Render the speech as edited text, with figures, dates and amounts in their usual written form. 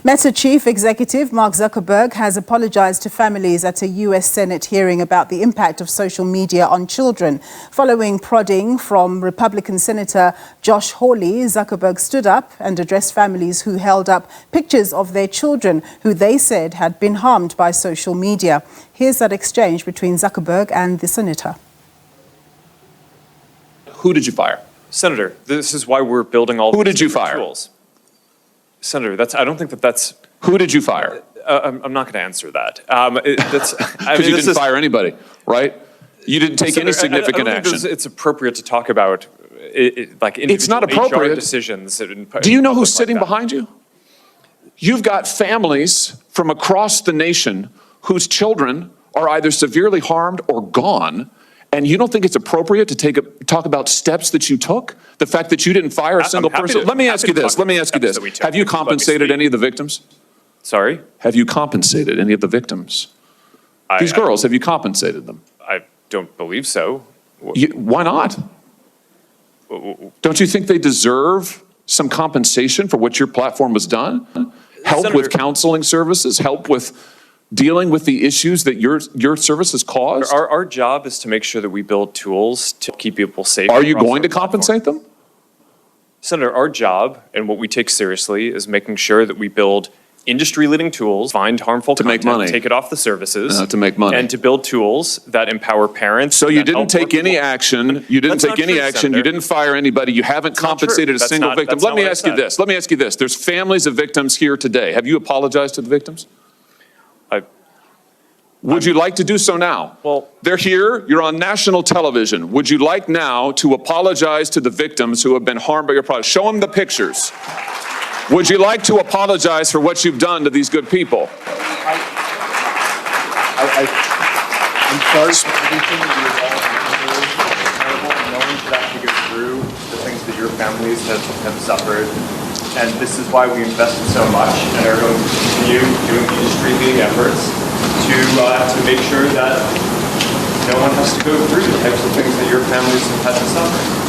Meta chief executive Mark Zuckerberg has apologized to families at a U.S. Senate hearing about the impact of social media on children. Following prodding from Republican Senator Hawley, Zuckerberg stood up and addressed families who held up pictures of their children who they said had been harmed by social media. Here's that exchange between Zuckerberg and the senator. Who did you fire? Senator, this is why we're building all Who these did you fire? tools. Senator, I don't think that's. Who did you fire? I'm not going to answer that. Because you didn't fire anybody, right? You didn't take any significant action. It's appropriate to talk about individual It's not appropriate. HR decisions. Do you know who's sitting behind you? You've got families from across the nation whose children are either severely harmed or gone. And you don't think it's appropriate to talk about steps that you took? The fact that you didn't fire a single person? Let me ask you this. Have you compensated any of the victims? Sorry? Have you compensated any of the victims? These girls, have you compensated them? I don't believe so. Why not? Don't you think they deserve some compensation for what your platform has done? Help Senator, with counseling services? Help with dealing with the issues that your services caused? Our job is to make sure that we build tools to keep people safe. Are you going to compensate them? Senator, our job and what we take seriously is making sure that we build industry-leading tools, find harmful content, make money. take it off the services. To make money. And to build tools that empower parents. So you didn't take any action. You didn't take any action. You didn't fire anybody. You haven't compensated a single victim. Let me ask you this. Let me ask you this. There's families of victims here today. Have you apologized to the victims? Would you like to do so now? Well, they're here. You're on national television. Would you like now to apologize to the victims who have been harmed by your product? Show them the pictures. Would you like to apologize for what you've done to these good people? I'm sorry for everything that you've all been through. No one should have to go through the things that your families have suffered. And this is why we invested so much and are going to continue doing industry-leading efforts to make sure that no one has to go through the types of things that your families have had to suffer.